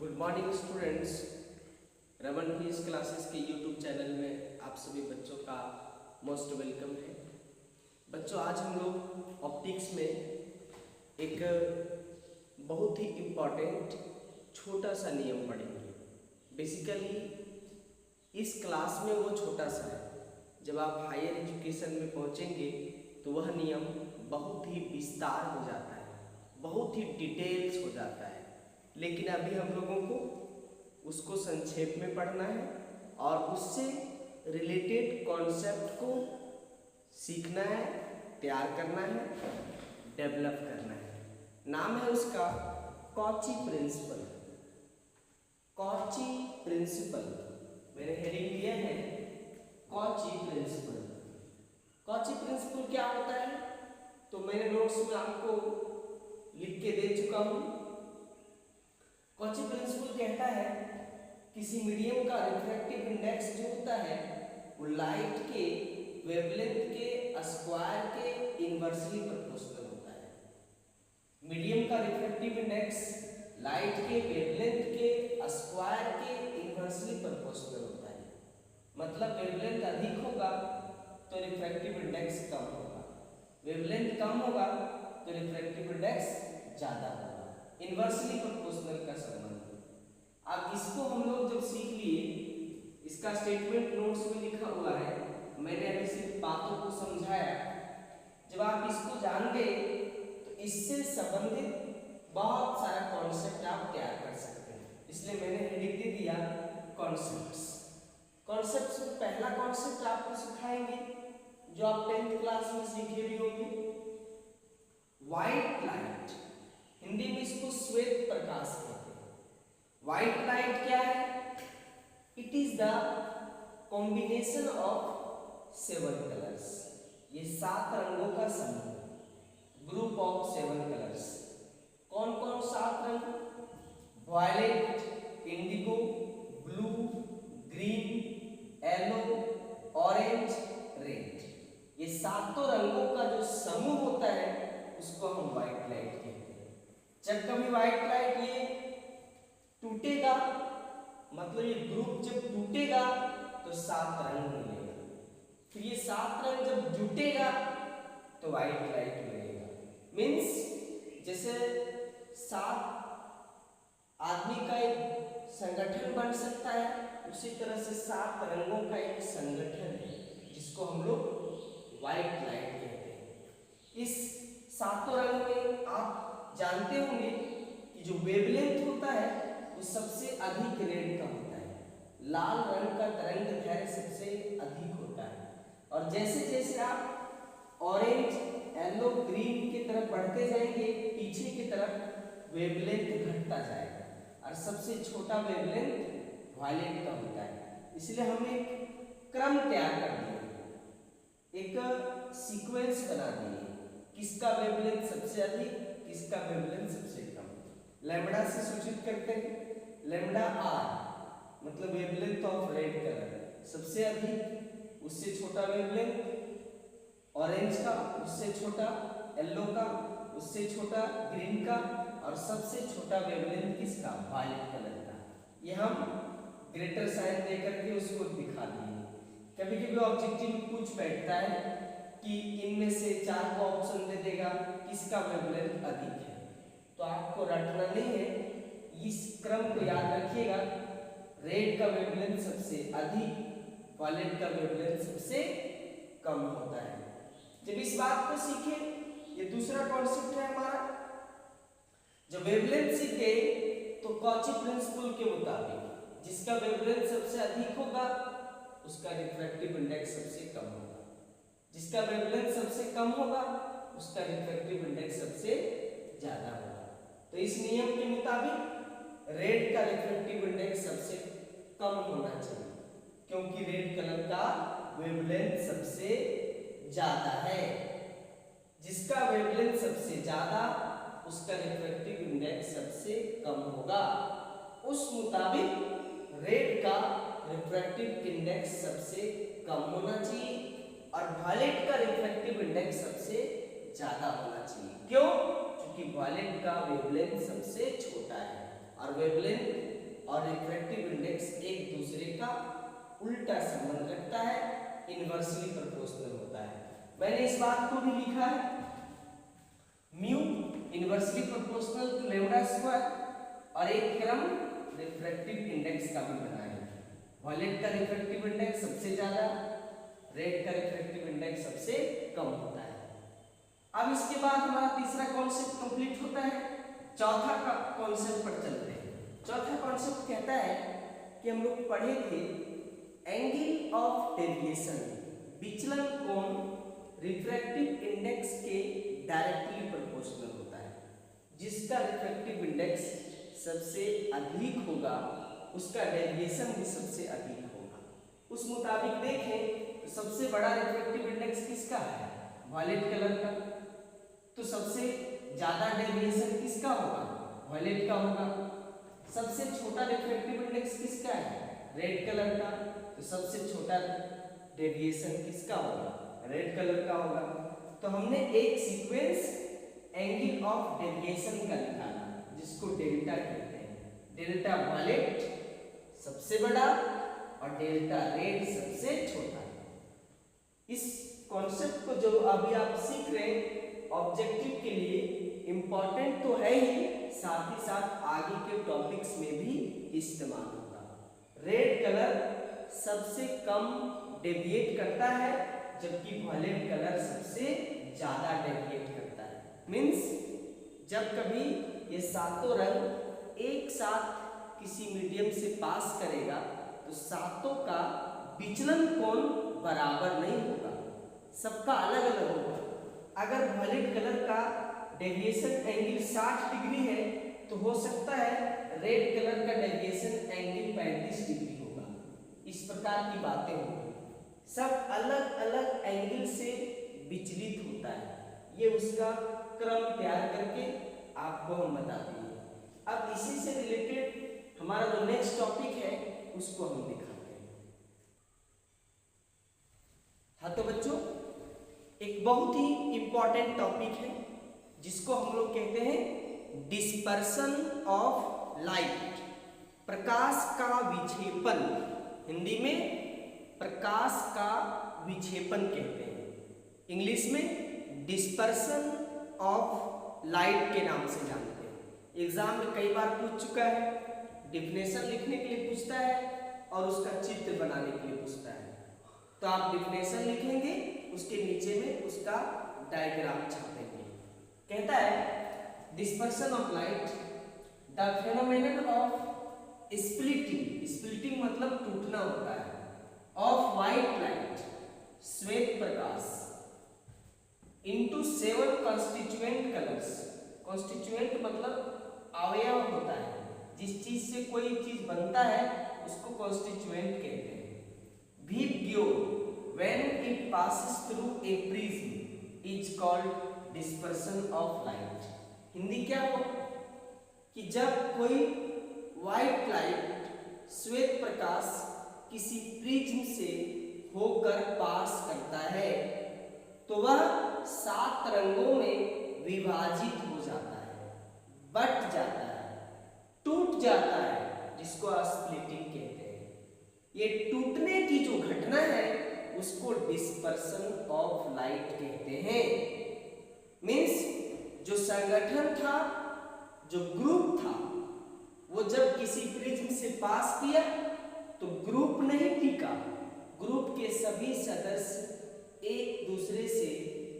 Good morning students. Raman fees classes के YouTube channel में आप सभी बच्चों का मोस्ट वेलकम है। बच्चों, आज हम लोग ऑप्टिक्स में एक बहुत ही इम्पॉर्टेंट छोटा सा नियम पढ़ेंगे। बेसिकली इस क्लास में वो छोटा सा है, जब आप हायर एजुकेशन में पहुंचेंगे तो वह नियम बहुत ही विस्तार हो जाता है, बहुत ही डिटेल्स हो जाता है। लेकिन अभी हम लोगों को उसको संक्षेप में पढ़ना है और उससे रिलेटेड कॉन्सेप्ट को सीखना है, तैयार करना है, डेवलप करना है। नाम है उसका कॉची प्रिंसिपल। कॉची प्रिंसिपल मैंने हेडिंग दिया है कॉची प्रिंसिपल। कॉची प्रिंसिपल क्या होता है तो मैंने नोट्स में आपको लिख के दे चुका हूं। कॉची प्रिंसिपल कहता है किसी मीडियम का रिफ्रैक्टिव इंडेक्स जो होता है वो लाइट के वेवलेंथ के स्क्वायर के इनवर्सली प्रोपोर्शनल होता है। मीडियम का रिफ्रैक्टिव इंडेक्स लाइट के वेवलेंथ के स्क्वायर के इनवर्सली प्रोपोर्शनल होता है। मतलब वेवलेंथ अधिक होगा तो रिफ्रैक्टिव इंडेक्स कम होगा, वेवलेंथ कम होगा तो रिफ्रैक्टिव इंडेक्स ज्यादा होगा। इनवर्सली प्रोपोर्शनल का संबंध। अब इसको हम लोग जब सीख लिए, इसका स्टेटमेंट नोट्स में लिखा हुआ है, मैंने अभी सिर्फ बातों को समझाया। जब आप इसको जान गए तो इससे संबंधित बहुत सारा कॉन्सेप्ट आप तैयार कर सकते हैं। इसलिए मैंने हेडिंग दे दिया कॉन्सेप्ट्स। कॉन्सेप्ट्स में पहला कॉन्सेप्ट आपको सिखाएंगे जो आप 10th क्लास में सीखे भी होंगे, व्हाइट लाइट। हिंदी में इसको श्वेत प्रकाश कहते हैं। व्हाइट लाइट क्या है? It is the combination of 7 colours. ये 7 रंगों का समूह, ग्रुप ऑफ 7 कलर्स। कौन कौन 7 रंग? Violet, indigo, blue, green, yellow, orange, red. ये 7 रंगों का जो समूह होता है उसको हम व्हाइट लाइट कहते हैं। जब कभी व्हाइट लाइट ये टूटेगा, मतलब ये ग्रुप जब टूटेगा तो 7 रंग मिलेगा। फिर ये 7 रंग जब जुटेगा तो व्हाइट लाइट मिलेगा। मीन्स जैसे 7 आदमी का एक संगठन बन सकता है, उसी तरह से 7 रंगों का एक संगठन है जिसको हम लोग व्हाइट लाइट कहते हैं। इस 7 रंग में आप जानते होंगे कि जो वेवलेंथ होता है वो सबसे अधिक रेड का होता है। लाल रंग का तरंग दैर्घ्य सबसे अधिक होता है। और जैसे जैसे आप ऑरेंज, येलो, ग्रीन की तरफ बढ़ते जाएंगे, पीछे की तरफ वेवलेंथ घटता जाएगा और सबसे छोटा वेवलेंथ वायलेट का होता है। इसलिए हम एक क्रम तैयार कर दिए, एक सीक्वेंस बना दिए, किसका वेवलेंथ सबसे अधिक, किसका वेवलेंथ सबसे कम। लैम्बडा से सूचित करते हैं। लैम्बडा आर मतलब वेवलेंथ ऑफ रेड कलर, सबसे अधिक, उससे छोटा वेवलेंथ ऑरेंज का, उससे छोटा येलो का, उससे छोटा ग्रीन का, और सबसे छोटा वेवलेंथ किसका? वायलेट कलर का। ये हम ग्रेटर साइन देकर के उसको दिखा दिए। कभी कभी ऑब्जेक्टिव पूछ बैठता है कि इनमें से 4 को ऑप्शन दे देगा किसका वेवलेंथ अधिक है, तो आपको रटना नहीं है, इस क्रम को याद रखिएगा। रेड का वेवलेंथ सबसे अधिक, वायलेट का वेवलेंथ सबसे कम होता है। जब इस बात को सीखे, ये दूसरा कॉन्सेप्ट है हमारा। जब वेवलेंथ सीखे तो कॉची प्रिंसिपल के मुताबिक जिसका वेवलेंथ सबसे अधिक होगा उसका रिफ्रैक्टिव इंडेक्स सबसे कम होगा, जिसका वेवलेंथ सबसे कम होगा उसका रिफ्रैक्टिव इंडेक्स सबसे ज्यादा होगा। तो इस नियम के मुताबिक रेड का रिफ्रैक्टिव इंडेक्स सबसे कम होना चाहिए, क्योंकि रेड कलर का वेवलेंथ सबसे ज्यादा है। जिसका वेवलेंथ सबसे ज्यादा उसका रिफ्रैक्टिव इंडेक्स सबसे कम होगा। उस मुताबिक रेड का रिफ्रैक्टिव इंडेक्स सबसे कम होना चाहिए और वायलेट का रिफ्रैक्टिव इंडेक्स सबसे ज्यादा होना चाहिए। क्यों? क्योंकि वायलेट का वेवलेंथ सबसे छोटा है और वेवलेंथ और रिफ्रैक्टिव इंडेक्स एक दूसरे का उल्टा संबंध रखता है, इनवर्सली प्रोपोर्शनल होता है। मैंने इस बात को भी लिखा है, mu inversely proportional to lambda square, और एक क्रम रिफ्रैक्टिव इंडेक्स का भी बना है। वॉयलेट का रिफ्रैक्टिव इंडेक्स सबसे ज्यादा, रेड का रिफ्रैक्टिव इंडेक्स सबसे कम होता है। अब इसके बाद हमारा तीसरा कॉन्सेप्ट कंप्लीट होता है, चौथा का कॉन्सेप्ट पर चलते हैं। चौथा कॉन्सेप्ट कहता है कि हम लोग पढ़े थे एंगल ऑफ डेविएशन, विचलन कोण रिफ्रैक्टिव इंडेक्स के डायरेक्टली प्रोपोर्शनल होता है। जिसका रिफ्रैक्टिव इंडेक्स सबसे अधिक होगा उसका डेविएशन भी सबसे अधिक होगा। उस मुताबिक देखें तो सबसे बड़ा रिफ्रैक्टिव इंडेक्स किसका है, वॉयलेट कलर का, तो सबसे ज्यादा डेविएशन किसका होगा, वॉयलेट का होगा। सबसे छोटा रिफ्रैक्टिव इंडेक्स किसका है, रेड कलर का, तो सबसे छोटा डेविएशन किसका होगा, रेड कलर का होगा। तो हमने एक सीक्वेंस एंगल ऑफ डेविएशन का निकाला जिसको डेल्टा कहते हैं। डेल्टा वॉयलेट सबसे बड़ा और डेल्टा रेड सबसे छोटा। इस कॉन्सेप्ट को जो अभी आप सीख रहे हैं ऑब्जेक्टिव के लिए इंपॉर्टेंट तो है ही, साथ ही साथ आगे के टॉपिक्स में भी इस्तेमाल होगा। रेड कलर सबसे कम डेविएट करता है जबकि वॉयलेट कलर सबसे ज्यादा डेविएट करता है। मींस जब कभी ये सातों रंग एक साथ किसी मीडियम से पास करेगा तो सातों का विचलन कोण बराबर नहीं होगा, सबका अलग अलग होगा। अगर वॉयलेट कलर का डेविएशन एंगल 60 डिग्री है तो हो सकता है रेड कलर का डेविएशन एंगल 35 डिग्री होगा। इस प्रकार की बातें होंगी, सब अलग अलग एंगल से विचलित होता है। ये उसका क्रम तैयार करके आपको हम बता देंगे। अब इसी से रिलेटेड हमारा जो नेक्स्ट टॉपिक है उसको हम दिखाते हैं। हाँ तो बच्चों, एक बहुत ही इंपॉर्टेंट टॉपिक है जिसको हम लोग कहते हैं डिस्पर्सन ऑफ लाइट, प्रकाश का विक्षेपन। हिंदी में प्रकाश का विक्षेपन कहते हैं, इंग्लिश में डिस्पर्सन ऑफ लाइट के नाम से जानते हैं। एग्जाम में कई बार पूछ चुका है, डिफिनेशन लिखने के लिए पूछता है और उसका चित्र बनाने के लिए पूछता है। तो आप डिफिनेशन लिखेंगे, उसके नीचे में उसका डायग्राम छापेंगे। कहता है dispersion of light the phenomenon of splitting, splitting मतलब टूटना होता है, ऑफ व्हाइट लाइट श्वेत प्रकाश इनटू 7 कॉन्स्टिट्यूएंट कलर्स। कॉन्स्टिट्यूएंट मतलब अवयव होता है, जिस चीज से कोई चीज बनता है उसको कॉन्स्टिट्यूएंट कहते हैं। Vibgyo when it passes through a prism is called dispersion of light। Hindi क्या हो कि जब कोई व्हाइट लाइट श्वेत प्रकाश किसी प्रिज्म से होकर पास करता है तो वह 7 रंगों में विभाजित हो जाता है, बट जाता है, टूट जाता है, जिसको स्प्लिटिंग कहते हैं। ये टूटने की जो घटना है उसको डिस्पर्सन ऑफ लाइट कहते हैं। मींस जो संगठन था, जो ग्रुप था, वो जब किसी प्रिज्म से पास किया तो ग्रुप नहीं टिका, ग्रुप के सभी सदस्य एक दूसरे से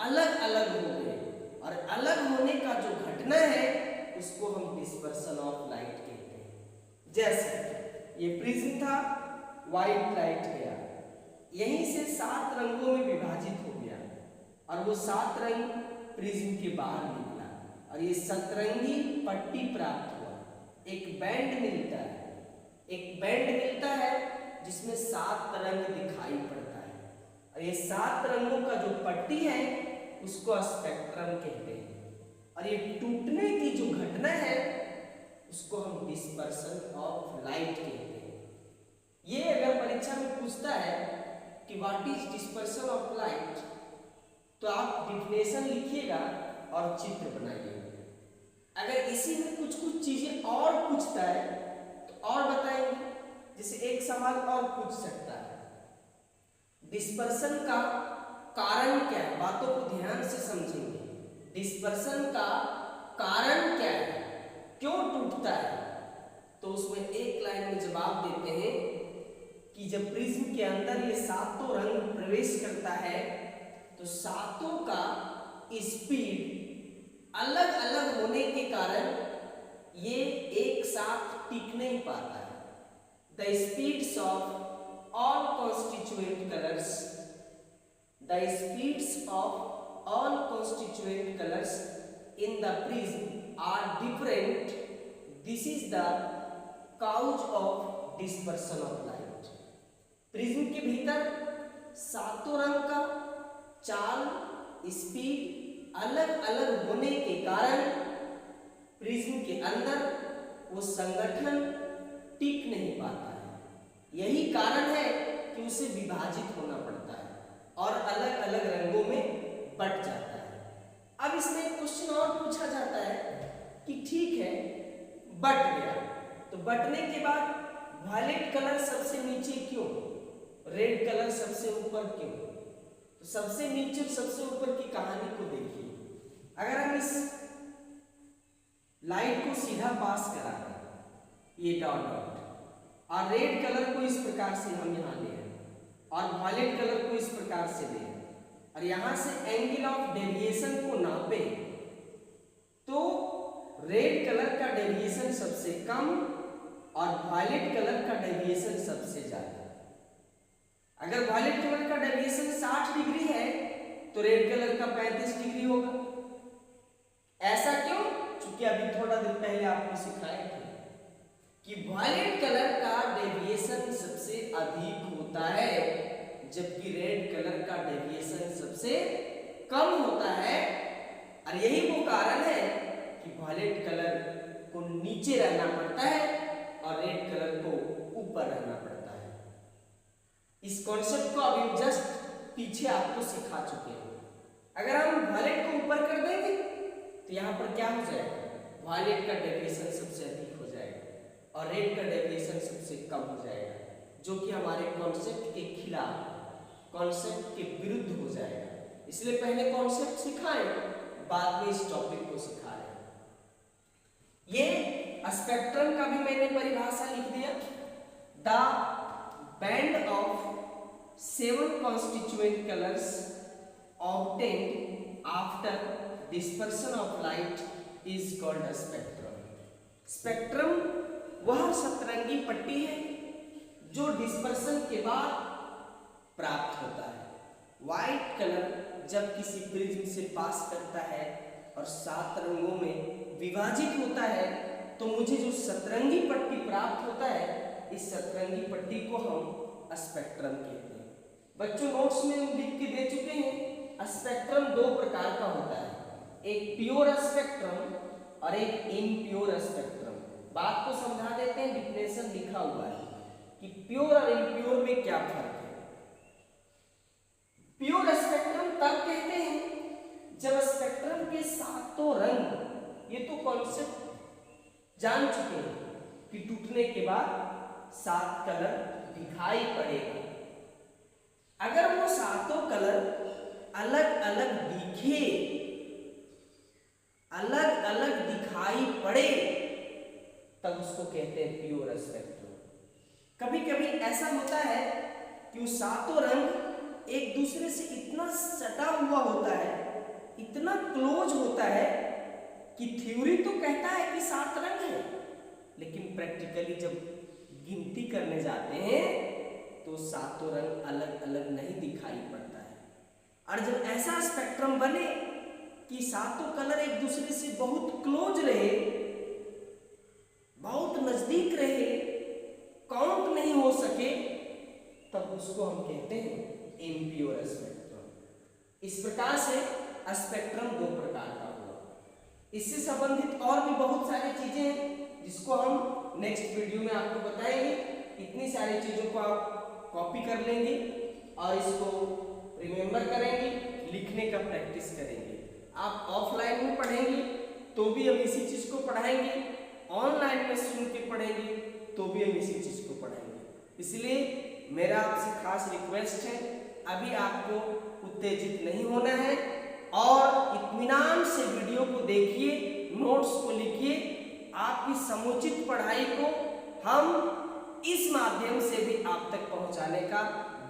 अलग अलग हो गए, और अलग होने का जो घटना है उसको हम डिस्पर्सन ऑफ लाइट कहते हैं। जैसे ये प्रिज्म था, व्हाइट लाइट गया, यहीं से 7 रंगों में विभाजित हो गया और वो 7 रंग प्रिज्म के बाहर निकला और ये सतरंगी पट्टी प्राप्त हुआ। एक बैंड मिलता है, एक बैंड मिलता है जिसमें 7 रंग दिखाई पड़ता है, और ये 7 रंगों का जो पट्टी है उसको स्पेक्ट्रम कहते हैं। और ये टूटने की जो घटना है उसको हम डिस्पर्सन ऑफ लाइट कहते हैं। ये अगर परीक्षा में पूछता है कि what is dispersion of light, तो आप डिफिनेशन लिखिएगा और चित्र बनाइएगा। अगर इसी में कुछ कुछ चीजें और पूछता है तो और बताएंगे, जैसे एक सवाल और पूछ सकता है, डिस्पर्सन का कारण क्या है, बातों को ध्यान से समझेंगे। डिस्पर्सन का कारण क्या है, क्यों टूटता है, तो उसमें एक लाइन में जवाब देते हैं कि जब प्रिज्म के अंदर ये सातों रंग प्रवेश करता है तो सातों का स्पीड अलग अलग होने के कारण ये एक साथ टिक नहीं पाता है। The speeds of all constituent colours, the speeds of all constituent colours in the prism are different. This is the cause of dispersion of light. Prism के भीतर सातों रंग का चाल, स्पीड अलग अलग होने के कारण प्रिज्म के अंदर वो संगठन टिक नहीं पाता है। यही कारण है कि उसे विभाजित होना पड़ता है और अलग अलग रंगों में बट जाता है। अब इसमें एक क्वेश्चन और पूछा जाता है कि ठीक है बट गया, तो बटने के बाद वायलेट कलर सबसे नीचे क्यों, रेड कलर सबसे ऊपर क्यों? तो सबसे नीचे और सबसे ऊपर की कहानी को देखिए। अगर हम इस लाइट को सीधा पास करा दें, ये डॉट डॉट, और रेड कलर को इस प्रकार से हम यहाँ ले और वायलेट कलर को इस प्रकार से ले और यहाँ से एंगल ऑफ डेविएशन को नापे, तो रेड कलर का डेविएशन सबसे कम और वायलेट कलर का डेविएशन सबसे ज्यादा। अगर वायलेट कलर का डेविएशन 60 डिग्री है तो रेड कलर का 35 डिग्री होगा। ऐसा क्यों? क्योंकि अभी थोड़ा देर पहले आपको सिखाए थे कि वायलेट कलर का डेविएशन सबसे अधिक होता है जबकि रेड कलर का डेविएशन सबसे कम होता है। और यही वो कारण है कि वायलेट कलर को नीचे रहना पड़ता है और रेड कलर को ऊपर रहना पड़ता है। इस कॉन्सेप्ट को अभी जस्ट पीछे आपको सिखा चुके हैं। अगर हम वायलेट को ऊपर कर देंगे तो यहाँ पर क्या हो जाएगा, वायलेट का डेविएशन सबसे अधिक हो जाएगा और रेड का डेविएशन सबसे कम हो जाएगा, जो कि हमारे कॉन्सेप्ट के खिलाफ, कॉन्सेप्ट के विरुद्ध हो जाएगा। इसलिए पहले कॉन्सेप्ट सिखाएं, बाद में इस टॉपिक को सिखा रहे हैं। ये स्पेक्ट्रम का भी मैंने परिभाषा लिख दिया। The band of 7 constituent colors obtained after dispersion of light is called a spectrum. Spectrum वह सतरंगी पट्टी है जो डिस्पर्सन के बाद प्राप्त होता है। व्हाइट कलर जब किसी प्रिज्म से पास करता है और 7 रंगों में विभाजित होता है तो मुझे जो सतरंगी पट्टी प्राप्त होता है, इस सतरंगी पट्टी को हम स्पेक्ट्रम कहते हैं। बच्चों नोट्स में लिख के दे चुके हैं, स्पेक्ट्रम 2 प्रकार का होता है, एक प्योर स्पेक्ट्रम और एक इम्प्योर स्पेक्ट्रम। बात को समझा देते हैं, डिफिनेशन लिखा हुआ है कि प्योर और इम्प्योर में क्या फर्क है। प्योर स्पेक्ट्रम तब कहते हैं जब स्पेक्ट्रम के 7 रंग, ये तो कॉन्सेप्ट जान चुके हैं कि टूटने के बाद 7 कलर दिखाई पड़ेगा। अगर वो 7 कलर अलग अलग दिखे, अलग अलग दिखाई पड़े, तब उसको कहते हैं प्योर स्पेक्ट्रम। कभी कभी ऐसा होता है कि वो 7 रंग एक दूसरे से इतना सटा हुआ होता है, इतना क्लोज होता है कि थ्योरी तो कहता है कि 7 रंग है, लेकिन प्रैक्टिकली जब गिनती करने जाते हैं तो 7 रंग अलग अलग नहीं दिखाई पड़ता है। और जब ऐसा स्पेक्ट्रम बने कि 7 कलर एक दूसरे से बहुत क्लोज रहे, बहुत नजदीक रहे, काउंट नहीं हो सके, तब उसको हम कहते हैं इम्प्योर स्पेक्ट्रम। इस प्रकार से स्पेक्ट्रम 2 प्रकार का हुआ। इससे संबंधित और भी बहुत सारी चीजें हैं जिसको हम नेक्स्ट वीडियो में आपको बताएंगे। इतनी सारी चीजों को आप कॉपी कर लेंगे और इसको रिमेंबर करेंगे, लिखने का प्रैक्टिस करेंगे। आप ऑफलाइन में पढ़ेंगे तो भी हम इसी चीज को पढ़ाएंगे, ऑनलाइन में सुन के पढ़ेंगे तो भी हम इसी चीज को पढ़ाएंगे। इसलिए मेरा आपसे खास रिक्वेस्ट है, अभी आपको उत्तेजित नहीं होना है और इत्मीनान से वीडियो को देखिए, नोट्स को लिखिए। आपकी समुचित पढ़ाई को हम इस माध्यम से भी आप तक पहुंचाने का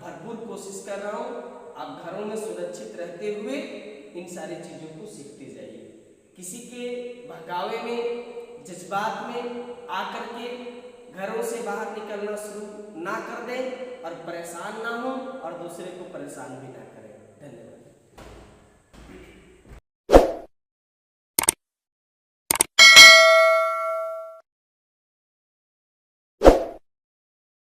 भरपूर कोशिश कर रहा हूं। आप घरों में सुरक्षित रहते हुए इन सारी चीजों को सीखते जाइए। किसी के बहकावे में, जज्बात में आकर के घरों से बाहर निकलना शुरू ना कर दें और परेशान ना हो और दूसरे को परेशान भी ना करें। धन्यवाद।